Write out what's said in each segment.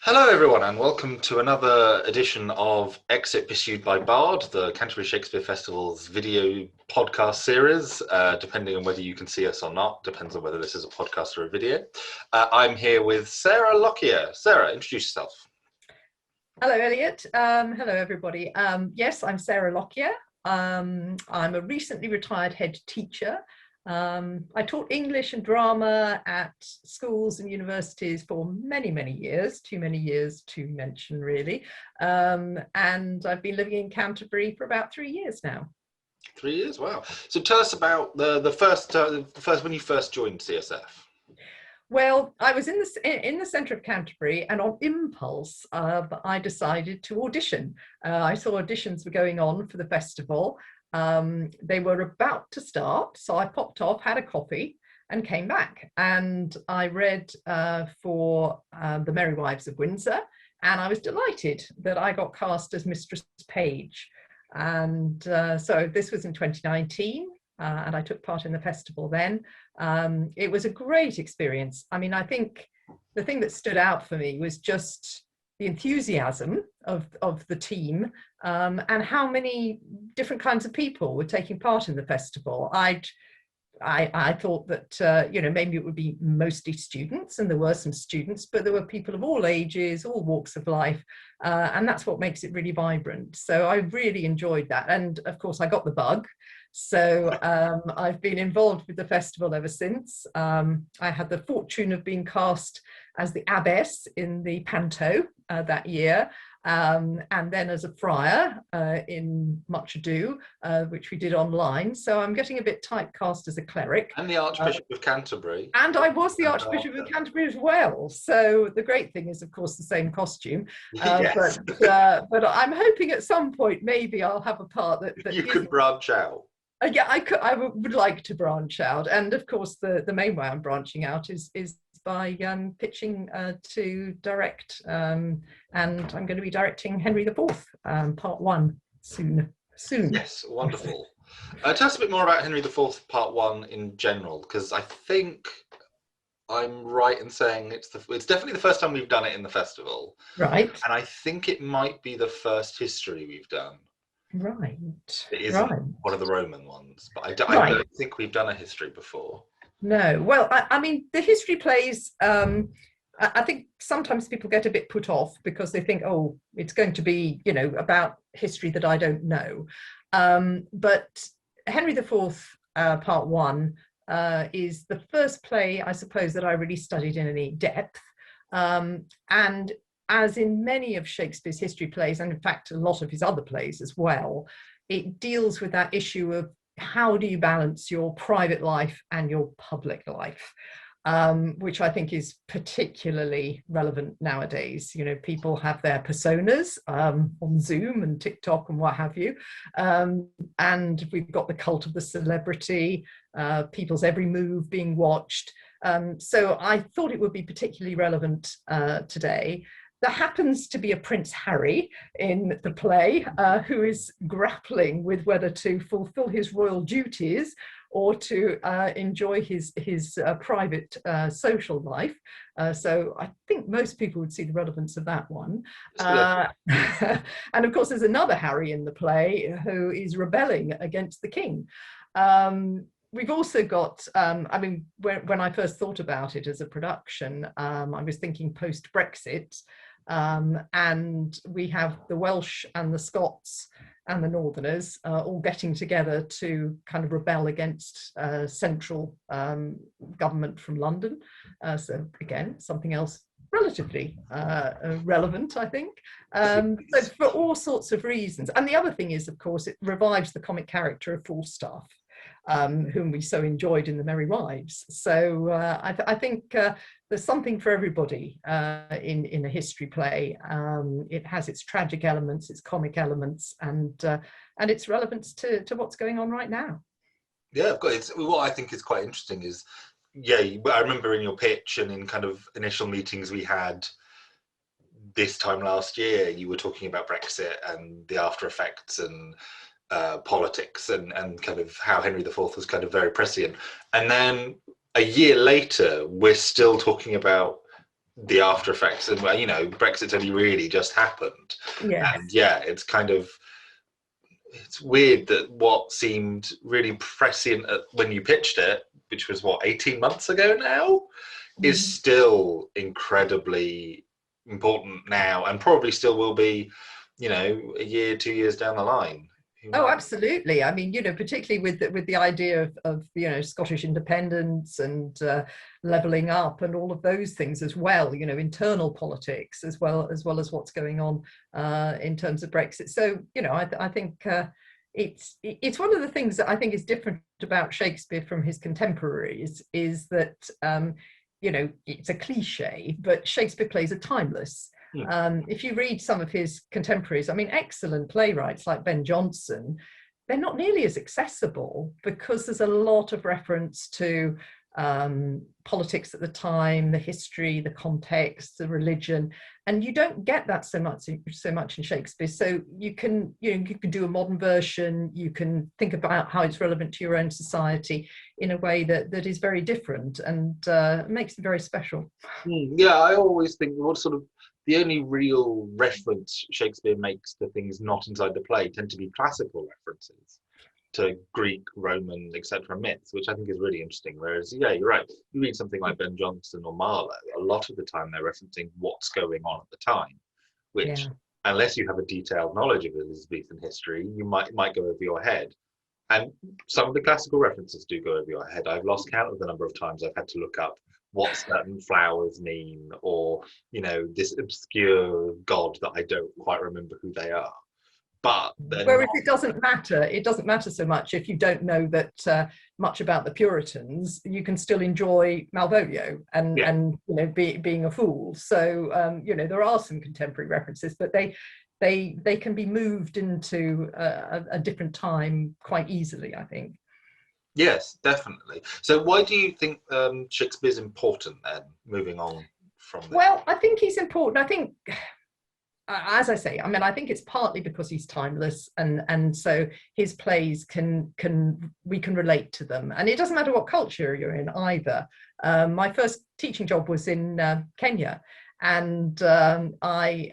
Hello everyone and welcome to another edition of Exit Pursued by Bard, the Canterbury Shakespeare Festival's video podcast series, depending on whether you can see us or not, depends on whether this is a podcast or a video. I'm here with Sarah Lockyer. Sarah, introduce yourself. Hello Elliot, hello everybody. Yes, I'm Sarah Lockyer. I'm a recently retired head teacher. I taught English and drama at schools and universities for many years, too many years to mention really. And I've been living in Canterbury for about 3 years now. 3 years, wow. So tell us about the first when you first joined CSF. Well, I was in the centre of Canterbury, and on impulse, I decided to audition. I saw auditions were going on for the festival. They were about to start, so I popped off, had a coffee, and came back. And I read for the Merry Wives of Windsor, and I was delighted that I got cast as Mistress Page. And so this was in 2019. And I took part in the festival then. It was a great experience. I mean, I think the thing that stood out for me was just the enthusiasm of the team and how many different kinds of people were taking part in the festival. I thought that, maybe it would be mostly students, and there were some students, but there were people of all ages, all walks of life, and that's what makes it really vibrant. So I really enjoyed that. And of course, I got the bug. So I've been involved with the festival ever since. I had the fortune of being cast as the abbess in the panto that year, and then as a friar in Much Ado, which we did online. So I'm getting a bit typecast as a cleric. And the Archbishop of Canterbury. And I was the Archbishop of Canterbury as well. So the great thing is, of course, the same costume. Yes. But I'm hoping at some point maybe I'll have a part that you could branch out. Yeah, I would like to branch out. And of course, the main way I'm branching out is by pitching to direct. And I'm going to be directing Henry IV, part 1 soon. Yes, wonderful. Tell us a bit more about Henry IV, part 1 in general, because I think I'm right in saying it's definitely the first time we've done it in the festival. Right. And I think it might be the first history we've done. Right. It isn't one of the Roman ones, but I don't think we've done a history before. No. Well, I mean, the history plays, I think sometimes people get a bit put off because they think, oh, it's going to be, about history that I don't know. But Henry IV, part 1, is the first play, I suppose, that I really studied in any depth. And as in many of Shakespeare's history plays, and in fact a lot of his other plays as well, it deals with that issue of how do you balance your private life and your public life, which I think is particularly relevant nowadays. People have their personas on Zoom and TikTok and what have you, and we've got the cult of the celebrity, people's every move being watched. So I thought it would be particularly relevant today. There happens to be a Prince Harry in the play who is grappling with whether to fulfill his royal duties or to enjoy his private social life. So I think most people would see the relevance of that one. And of course, there's another Harry in the play who is rebelling against the king. We've also got, when I first thought about it as a production, I was thinking post-Brexit, and we have the Welsh and the Scots and the Northerners all getting together to kind of rebel against central government from London. So again, something else relatively relevant, I think. So for all sorts of reasons. And the other thing is, of course, it revives the comic character of Falstaff, whom we so enjoyed in the Merry Wives. So I think there's something for everybody in a history play. It has its tragic elements, its comic elements, and its relevance to what's going on right now. Yeah, what I think is quite interesting is, I remember in your pitch and in kind of initial meetings we had this time last year, you were talking about Brexit and the after effects and politics and kind of how Henry IV was kind of very prescient. And then a year later, we're still talking about the after effects, and well, Brexit's only really just happened. Yes. And yeah, it's weird that what seemed really prescient when you pitched it, which was 18 months ago now, is still incredibly important now, and probably still will be, a year, 2 years down the line. Oh, absolutely. I mean, particularly with the idea of Scottish independence and levelling up and all of those things as well, internal politics as well as what's going on in terms of Brexit. So, I think it's one of the things that I think is different about Shakespeare from his contemporaries is that, it's a cliche, but Shakespeare plays are timeless. If you read some of his contemporaries, I mean, excellent playwrights like Ben Jonson, they're not nearly as accessible because there's a lot of reference to politics at the time, the history, the context, the religion, and you don't get that so much in Shakespeare. So you can do a modern version, you can think about how it's relevant to your own society in a way that is very different and makes it very special. Yeah, I always think the only real reference Shakespeare makes to things not inside the play tend to be classical references to Greek, Roman, etc. myths, which I think is really interesting. Whereas, yeah, you're right. You read something like Ben Jonson or Marlowe, a lot of the time they're referencing what's going on at the time, which, unless you have a detailed knowledge of Elizabethan history, you might go over your head. And some of the classical references do go over your head. I've lost count of the number of times I've had to look up what certain flowers mean, or this obscure god that I don't quite remember who they are. But whereas it doesn't matter so much if you don't know that much about the Puritans. You can still enjoy Malvolio and being a fool. So there are some contemporary references, but they can be moved into a different time quite easily, I think. Yes, definitely. So why do you think Shakespeare's important then, moving on from there? Well, I think he's important. I think, as I say, I think it's partly because he's timeless, and so his plays we can relate to them. And it doesn't matter what culture you're in either. My first teaching job was in Kenya, and I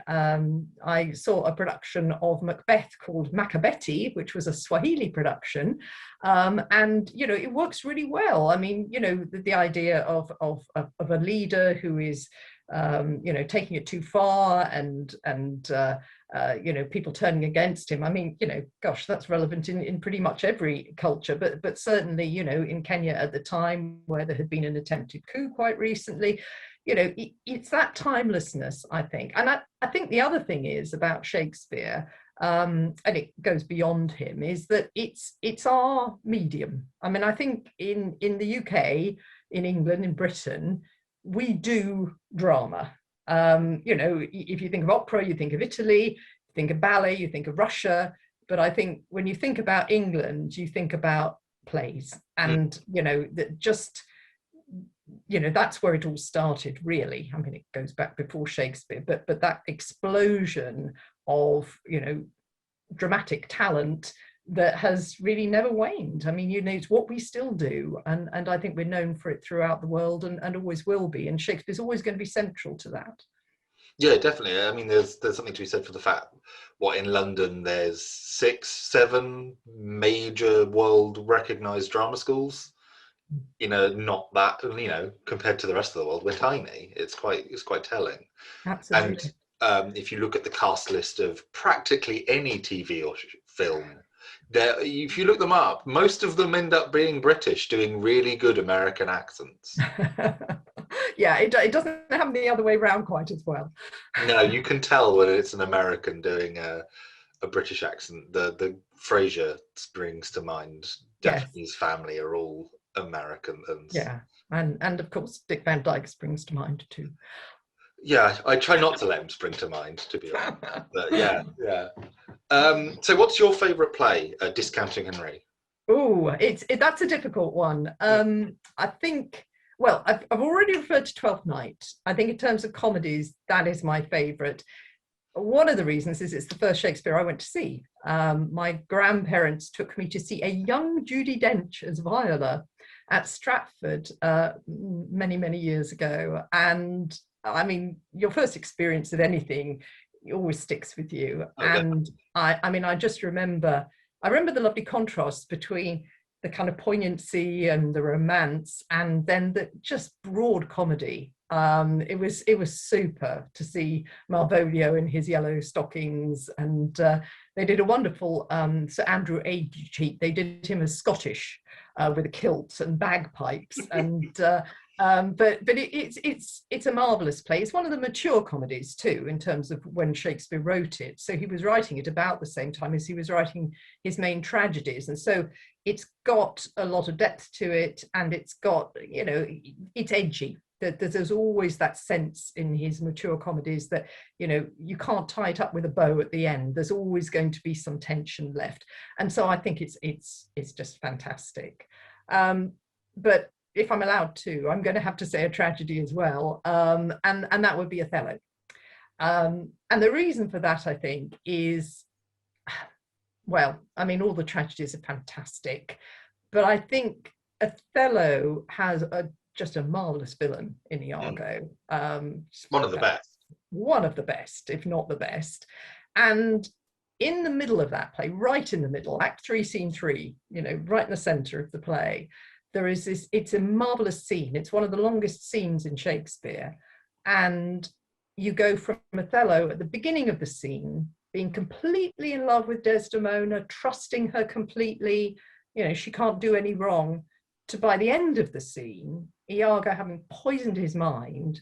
saw a production of Macbeth called Macabeti, which was a Swahili production, and it works really well. I mean, the idea of a leader who is taking it too far and people turning against him. I mean, gosh, that's relevant in pretty much every culture, but certainly, in Kenya at the time where there had been an attempted coup quite recently, it's that timelessness, I think. And I think the other thing is about Shakespeare, and it goes beyond him, is that it's our medium. I mean, I think in the UK, in England, in Britain, we do drama. If you think of opera, you think of Italy, you think of ballet, you think of Russia. But I think when you think about England, you think about plays, and that's where it all started, really. I mean, it goes back before Shakespeare, but that explosion of dramatic talent that has really never waned. I mean, it's what we still do, and I think we're known for it throughout the world, and always will be. And Shakespeare's always going to be central to that. Yeah, definitely. I mean, there's something to be said for the fact, in London there's 6, 7 major world recognized drama schools. Not that, compared to the rest of the world, we're tiny. It's quite telling. Absolutely. And if you look at the cast list of practically any TV or film, if you look them up, most of them end up being British, doing really good American accents. Yeah, it doesn't happen the other way around quite as well. No, you can tell when it's an American doing a British accent. The Frasier springs to mind. Daphne's family are all American. And of course Dick Van Dyke springs to mind too. Yeah, I try not to let him spring to mind, to be honest. But yeah. So what's your favourite play, Discounting Henry? Oh, that's a difficult one. I think, well, I've already referred to Twelfth Night. I think in terms of comedies, that is my favourite. One of the reasons is it's the first Shakespeare I went to see. My grandparents took me to see a young Judi Dench as Viola at Stratford many, many years ago. And I mean, your first experience of anything always sticks with you. Oh, And I mean, I remember the lovely contrast between the kind of poignancy and the romance, and then the just broad comedy. It was super to see Malvolio in his yellow stockings, and they did a wonderful Sir Andrew Aguecheek. They did him as Scottish with a kilt and bagpipes, and but it's a marvelous play. It's one of the mature comedies too, in terms of when Shakespeare wrote it. So he was writing it about the same time as he was writing his main tragedies, and so it's got a lot of depth to it, and it's got, you know, it's edgy. There's always that sense in his mature comedies that, you know, you can't tie it up with a bow at the end. There's always going to be some tension left, and so I think it's just fantastic. But if I'm allowed to, I'm going to have to say a tragedy as well, and that would be Othello. And the reason for that, I think, is, well, I mean, all the tragedies are fantastic, but I think Othello has just a marvelous villain in Iago. One of the best. One of the best, if not the best. And in the middle of that play, right in the middle, Act 3, Scene 3, you know, right in the center of the play, there is this, it's a marvelous scene. It's one of the longest scenes in Shakespeare. And you go from Othello at the beginning of the scene, being completely in love with Desdemona, trusting her completely, you know, she can't do any wrong, to by the end of the scene, Iago having poisoned his mind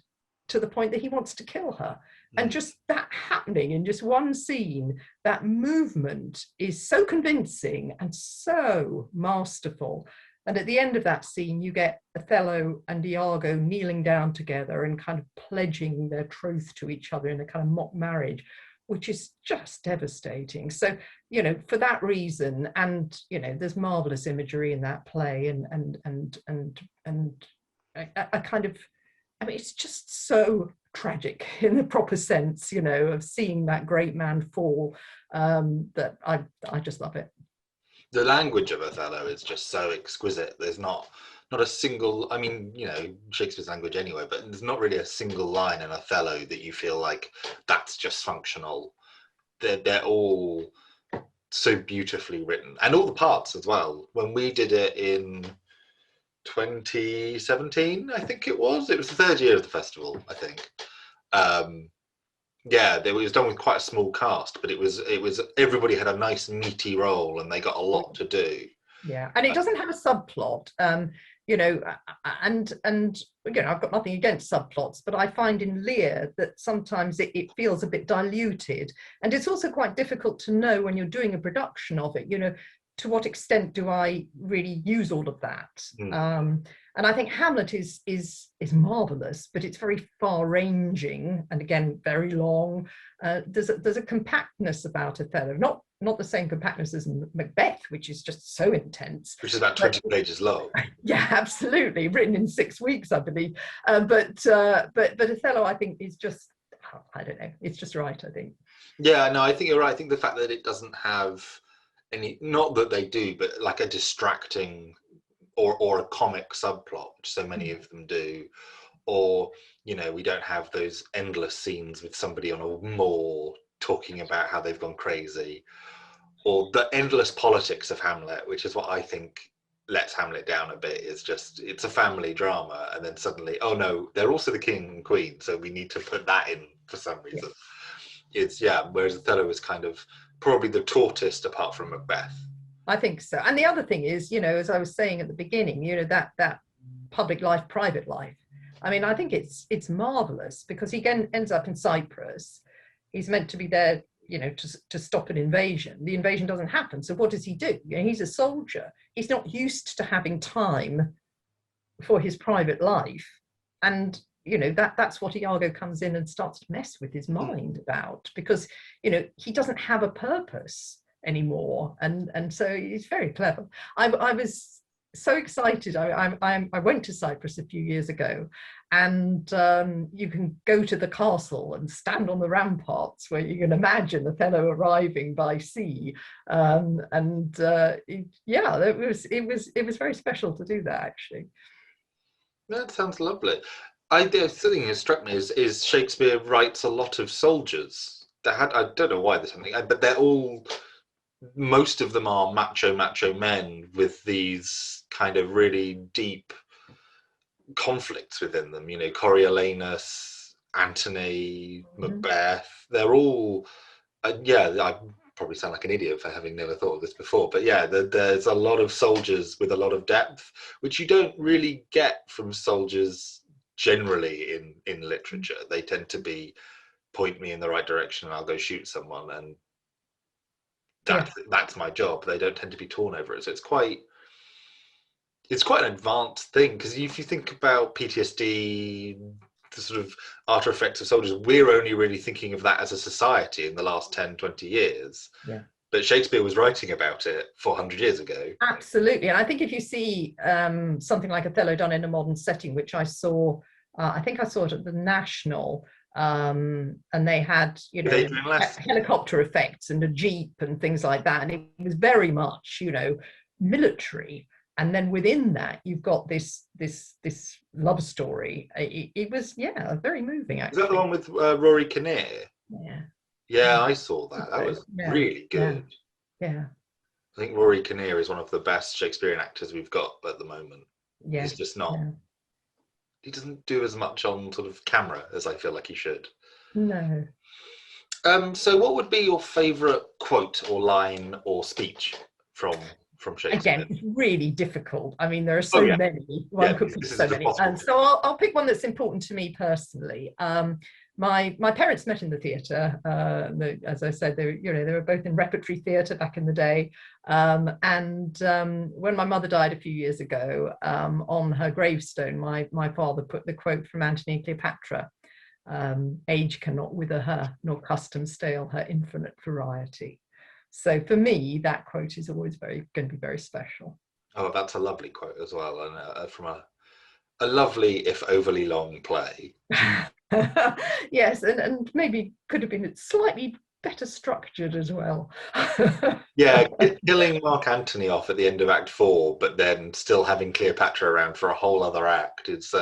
to the point that he wants to kill her. And just that happening in just one scene, that movement is so convincing and so masterful. And at the end of that scene, you get Othello and Iago kneeling down together and kind of pledging their troth to each other in a kind of mock marriage, which is just devastating. So, you know, for that reason, and, you know, there's marvelous imagery in that play, and a kind of, I mean, it's just so tragic in the proper sense, you know, of seeing that great man fall, that I just love it. The language of Othello is just so exquisite. There's not a single, I mean, you know, Shakespeare's language anyway, but there's not really a single line in Othello that you feel like that's just functional. They're all so beautifully written, and all the parts as well. When we did it in 2017, I think it was the third year of the festival, I think. Yeah, it was done with quite a small cast, but it was everybody had a nice meaty role, and they got a lot to do. Yeah, and it doesn't have a subplot, you know, and you know, I've got nothing against subplots, but I find in Lear that sometimes it feels a bit diluted, and it's also quite difficult to know when you're doing a production of it, you know, to what extent do I really use all of that? And I think Hamlet is marvelous, but it's very far-ranging, and again very long. There's a compactness about Othello, not the same compactness as Macbeth, which is just so intense. Which is about 20 pages long. Yeah, absolutely, written in 6 weeks, I believe. But Othello, I think, is just, I don't know, it's just right, I think. Yeah, no, I think you're right. I think the fact that it doesn't have any, not that they do, but like a distracting or a comic subplot, which so many of them do, or, you know, we don't have those endless scenes with somebody on a moor talking about how they've gone crazy, or the endless politics of Hamlet, which is what I think lets Hamlet down a bit. Is just, it's a family drama, and then suddenly, oh no, they're also the king and queen, so we need to put that in for some reason. It's, yeah, whereas Othello is kind of probably the tautest apart from Macbeth. I think so. And the other thing is, you know, as I was saying at the beginning, you know, that public life, private life. I mean, I think it's marvelous, because he ends up in Cyprus. He's meant to be there, you know, to stop an invasion. The invasion doesn't happen. So what does he do? You know, he's a soldier. He's not used to having time for his private life. And, you know, that's what Iago comes in and starts to mess with his mind about, because, you know, he doesn't have a purpose anymore, and so he's very clever. I was so excited. I went to Cyprus a few years ago, and you can go to the castle and stand on the ramparts where you can imagine Othello arriving by sea, yeah, it was very special to do that, actually. That sounds lovely. The thing that struck me is Shakespeare writes a lot of soldiers. I don't know why there's something, but they're all, most of them are macho men with these kind of really deep conflicts within them. You know, Coriolanus, Antony, Macbeth. They're all, yeah. I probably sound like an idiot for having never thought of this before, but yeah, there's a lot of soldiers with a lot of depth, which you don't really get from soldiers generally in literature. They tend to be, point me in the right direction and I'll go shoot someone, and that's my job. They don't tend to be torn over it. So it's quite an advanced thing, because if you think about PTSD, the sort of after effects of soldiers, we're only really thinking of that as a society in the last 10, 20 years. Yeah. But Shakespeare was writing about it 400 years ago. Absolutely. And I think if you see something like Othello done in a modern setting, which I saw, I think I saw it at the National, and they had, you know, helicopter effects and a jeep and things like that. And it was very much, you know, military. And then within that, you've got this love story. It was, yeah, very moving, actually. Is that the one with Rory Kinnear? Yeah. Yeah, I saw that. That was really good. Yeah. I think Rory Kinnear is one of the best Shakespearean actors we've got at the moment. Yeah. He's just not. Yeah. He doesn't do as much on sort of camera as I feel like he should. No. So what would be your favourite quote or line or speech from Shakespeare? Again, it's really difficult. I mean, there are so many. One could pick so many. And so I'll pick one that's important to me personally. My parents met in the theatre. As I said, they were both in repertory theatre back in the day. And when my mother died a few years ago, on her gravestone, my father put the quote from Antony and Cleopatra: "Age cannot wither her, nor custom stale her infinite variety." So for me, that quote is always going to be very special. Oh, that's a lovely quote as well, and from a lovely, if overly long, play. Yes, and maybe could have been slightly better structured as well. Yeah, killing Mark Antony off at the end of Act 4, but then still having Cleopatra around for a whole other act. It's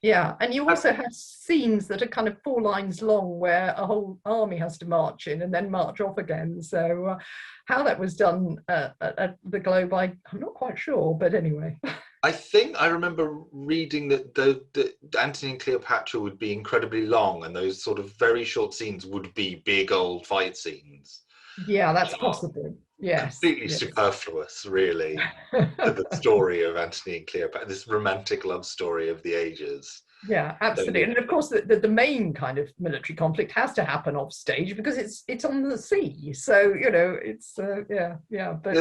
yeah, and you also have scenes that are kind of 4 lines long, where a whole army has to march in and then march off again. So how that was done at the Globe, I'm not quite sure, but anyway. I think I remember reading that the Antony and Cleopatra would be incredibly long, and those sort of very short scenes would be big old fight scenes. Yeah, that's possible. Yes. Completely superfluous, really, to the story of Antony and Cleopatra, this romantic love story of the ages. Yeah, absolutely. And of course, the main kind of military conflict has to happen off stage because it's on the sea. So, you know, it's, yeah. But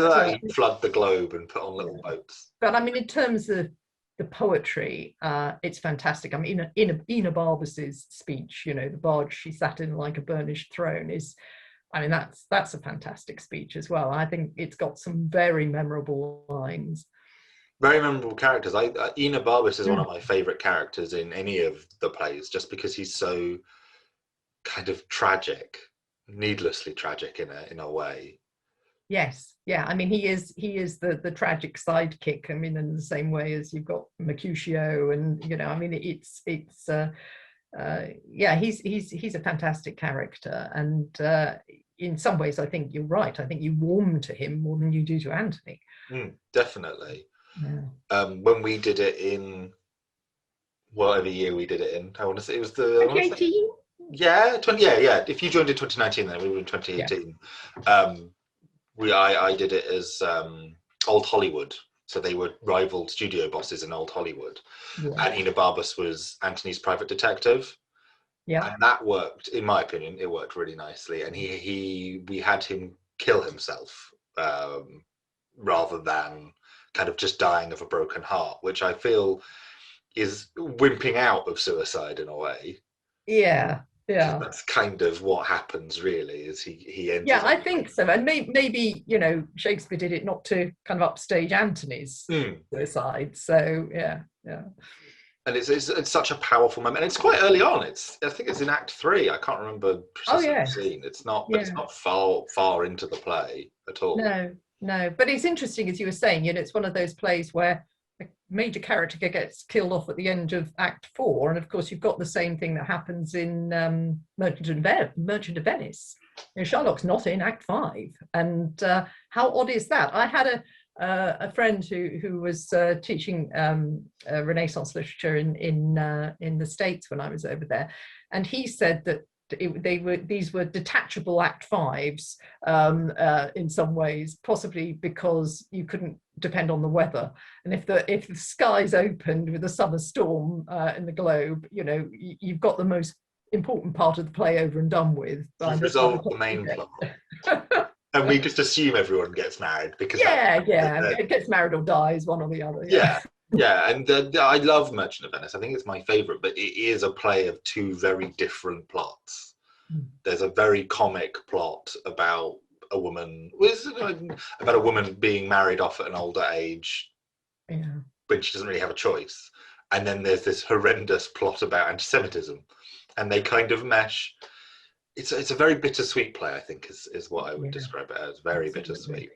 flood the globe and put on little boats. But I mean, in terms of the poetry, it's fantastic. I mean, Ina Barbas's speech, you know, the barge she sat in like a burnished throne is, I mean, that's a fantastic speech as well. I think it's got some very memorable lines. Very memorable characters. Ina Barbas is one of my favourite characters in any of the plays, just because he's so kind of tragic, needlessly tragic in a way. Yes, yeah. I mean, he is the tragic sidekick. I mean, in the same way as you've got Mercutio, and you know, I mean, it's he's a fantastic character, and in some ways, I think you're right. I think you warm to him more than you do to Antony. Definitely. Yeah. When we did it in whatever year we did it in, I want to say it was the 2018. Yeah. If you joined in 2019, then we were in 2018. Yeah. I did it as Old Hollywood, so they were rival studio bosses in Old Hollywood, and Ina Barbas was Antony's private detective. Yeah, and that worked, in my opinion. It worked really nicely, and we had him kill himself rather than kind of just dying of a broken heart, which I feel is wimping out of suicide in a way. Yeah. That's kind of what happens, really, is he ends. Yeah, I think so. And maybe, you know, Shakespeare did it not to kind of upstage Antony's suicide. So yeah. And it's such a powerful moment, and it's quite early on. I think it's in Act 3. I can't remember precisely the scene. It's not, but it's not far into the play at all. No. But it's interesting, as you were saying, you know, it's one of those plays where major character gets killed off at the end of Act 4, and of course you've got the same thing that happens in Merchant of Venice. Shylock's not in Act 5, and how odd is that? I had a friend who was teaching Renaissance literature in the States when I was over there, and he said that these were detachable Act 5s in some ways, possibly because you couldn't depend on the weather, and if the skies opened with a summer storm in the globe, you've got the most important part of the play over and done with. You've resolved the main plot. And we just assume everyone gets married because it gets married or dies, one or the other. And I love Merchant of Venice. I think it's my favorite, but it is a play of two very different plots. There's a very comic plot about a woman being married off at an older age when she doesn't really have a choice, and then there's this horrendous plot about anti-Semitism, and they kind of mesh. It's a very bittersweet play, I think, is what I would describe it as. Very bittersweet.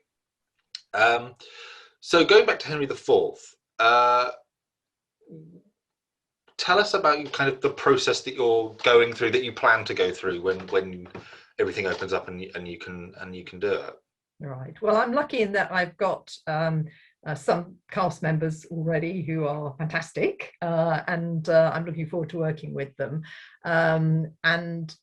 So going back to Henry IV, tell us about kind of the process that you're going through, that you plan to go through when everything opens up and you can do it. Right. Well, I'm lucky in that I've got some cast members already who are fantastic, and I'm looking forward to working with them. And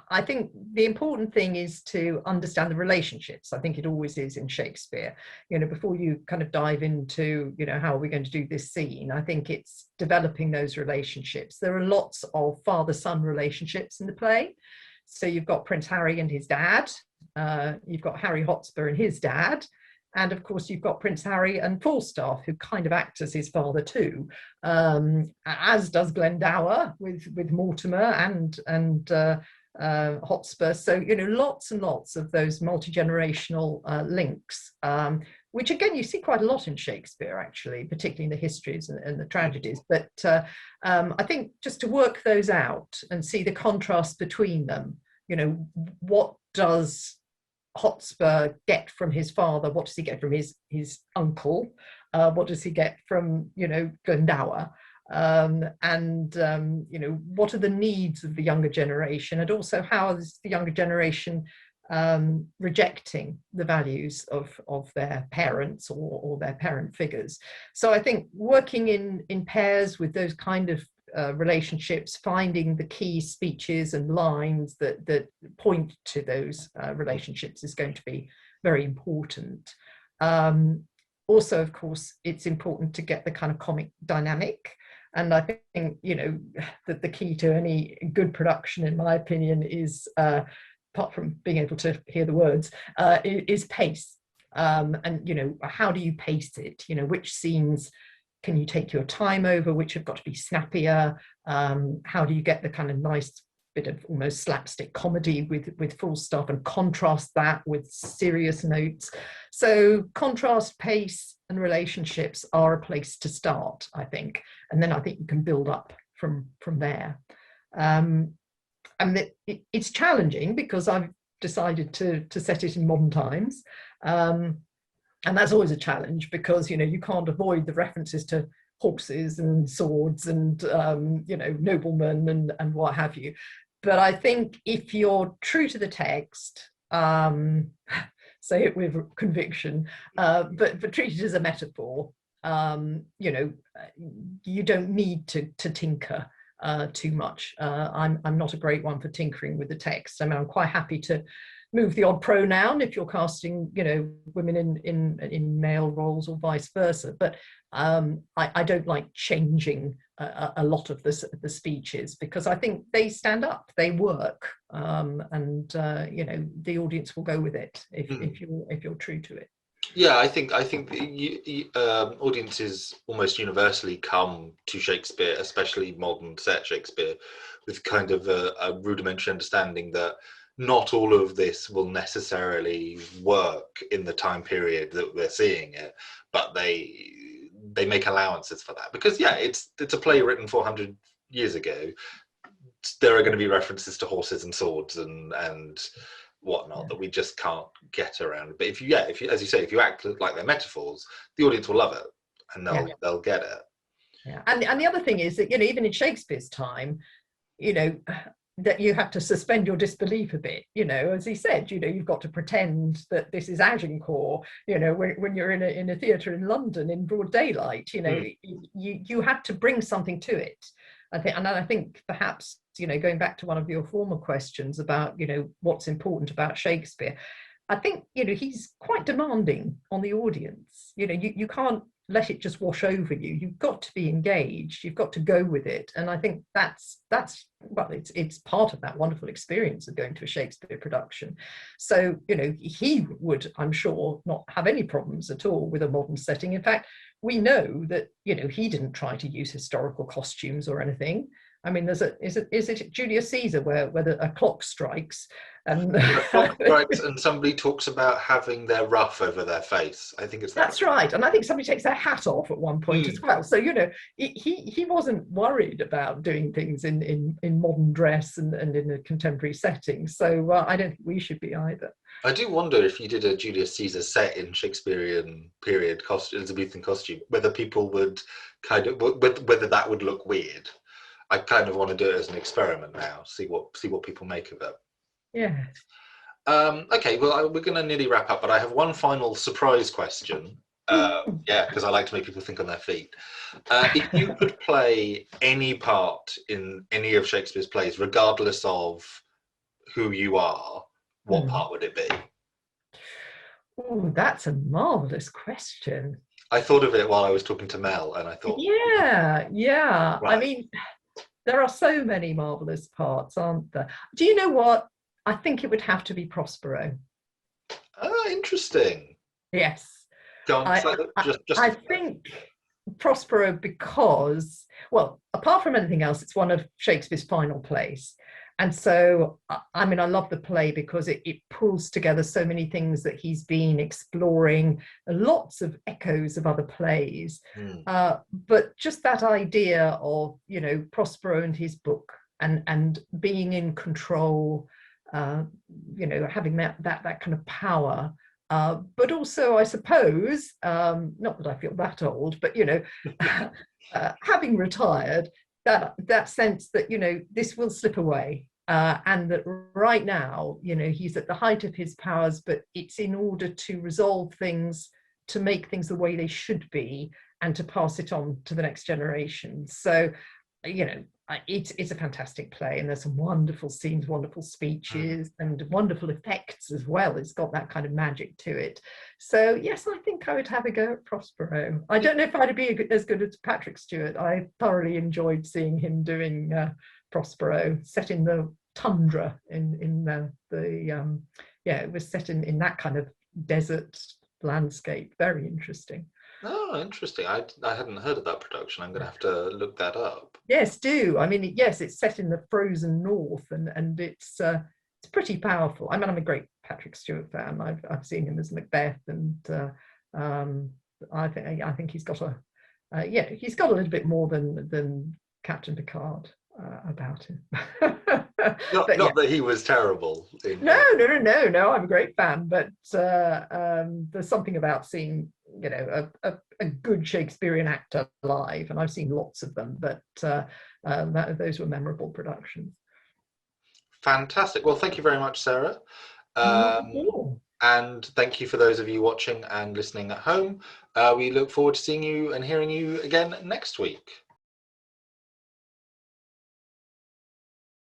I think the important thing is to understand the relationships. I think it always is in Shakespeare. Before you kind of dive into, how are we going to do this scene, I think it's developing those relationships. There are lots of father-son relationships in the play. So you've got Prince Harry and his dad, you've got Harry Hotspur and his dad, and of course you've got Prince Harry and Falstaff, who kind of act as his father too, as does Glendower with Mortimer and Hotspur. So lots and lots of those multi-generational links, which again you see quite a lot in Shakespeare, actually, particularly in the histories and the tragedies. But I think just to work those out and see the contrast between them, what does Hotspur get from his father? What does he get from his uncle? What does he get from Glendower? What are the needs of the younger generation, and also how is the younger generation rejecting the values of their parents or their parent figures? So I think working in pairs with those kind of relationships, finding the key speeches and lines that point to those relationships is going to be very important. Also, of course, it's important to get the kind of comic dynamic. And I think, that the key to any good production, in my opinion, is, apart from being able to hear the words, is pace. And, how do you pace it? Which scenes can you take your time over? Which have got to be snappier? How do you get the kind of nice bit of almost slapstick comedy with Falstaff and contrast that with serious notes? So contrast, pace and relationships are a place to start, I think, and then I think you can build up from there. And it's challenging because I've decided to set it in modern times, and that's always a challenge because you can't avoid the references to horses and swords and noblemen and what have you. But I think if you're true to the text, say it with conviction, but treat it as a metaphor, you don't need to tinker too much. I'm not a great one for tinkering with the text. I mean, I'm quite happy to move the odd pronoun if you're casting, women in male roles or vice versa. But I don't like changing a lot of the speeches because I think they stand up, they work, and the audience will go with it if you're true to it. Yeah, I think audiences almost universally come to Shakespeare, especially modern set Shakespeare, with kind of a rudimentary understanding that not all of this will necessarily work in the time period that we're seeing it, but they make allowances for that because it's a play written 400 years ago. There are going to be references to horses and swords and whatnot that we just can't get around. But if you, as you say, if you act like they're metaphors, the audience will love it. and Yeah. they'll get it. Yeah. And the other thing is that, you know, even in Shakespeare's time, you know, that you have to suspend your disbelief a bit, you know, as he said, you know, you've got to pretend that this is Agincourt, you know, when you're in a theatre in London in broad daylight, you know, you have to bring something to it. I think perhaps, you know, going back to one of your former questions about, you know, what's important about Shakespeare, I think, you know, he's quite demanding on the audience. You know, you can't let it just wash over you. You've got to be engaged. You've got to go with it. And I think that's well, it's part of that wonderful experience of going to a Shakespeare production. So, you know, he would, I'm sure, not have any problems at all with a modern setting. In fact, we know that, you know, he didn't try to use historical costumes or anything. I mean, is it Julius Caesar where a clock strikes and a clock strikes and somebody talks about having their ruff over their face. I think it's that's right. And I think somebody takes their hat off at one point as well. So, you know, he wasn't worried about doing things in modern dress and in a contemporary setting. So I don't think we should be either. I do wonder if you did a Julius Caesar set in Shakespearean period costume, Elizabethan costume, whether people would whether that would look weird. I kind of want to do it as an experiment now, see what people make of it. Yeah. Okay, well, we're going to nearly wrap up, but I have one final surprise question. Yeah, because I like to make people think on their feet. If you could play any part in any of Shakespeare's plays, regardless of who you are, what part would it be? Oh, that's a marvelous question. I thought of it while I was talking to Mel, and I thought, yeah. Right. I mean, there are so many marvelous parts, aren't there? Do you know what? I think it would have to be Prospero. Oh, interesting. Yes. Go on, I think Prospero because, well, apart from anything else, it's one of Shakespeare's final plays. And so, I mean, I love the play because it pulls together so many things that he's been exploring, lots of echoes of other plays. But just that idea of, you know, Prospero and his book and being in control, you know, having that kind of power. But also, I suppose, not that I feel that old, but, you know, having retired, that sense that, you know, this will slip away. And that right now, you know, he's at the height of his powers, but it's in order to resolve things, to make things the way they should be, and to pass it on to the next generation. So, you know, it's a fantastic play, and there's some wonderful scenes, wonderful speeches, and wonderful effects as well. It's got that kind of magic to it. So yes, I think I would have a go at Prospero. I don't know if I'd be as good as Patrick Stewart. I thoroughly enjoyed seeing him doing Prospero, set in the tundra in the it was set in that kind of desert landscape. Very interesting. Oh, interesting. I hadn't heard of that production. I'm going to have to look that up. Yes, do. I mean, yes, it's set in the frozen north, and it's pretty powerful. I mean, I'm a great Patrick Stewart fan. I've seen him as Macbeth, and I think he's got he's got a little bit more than Captain Picard about him. Not that he was terrible. No. I'm a great fan, but there's something about seeing, you know, a good Shakespearean actor live, and I've seen lots of them, but those were memorable productions. Fantastic. Well, thank you very much, Sarah. And thank you for those of you watching and listening at home. We look forward to seeing you and hearing you again next week.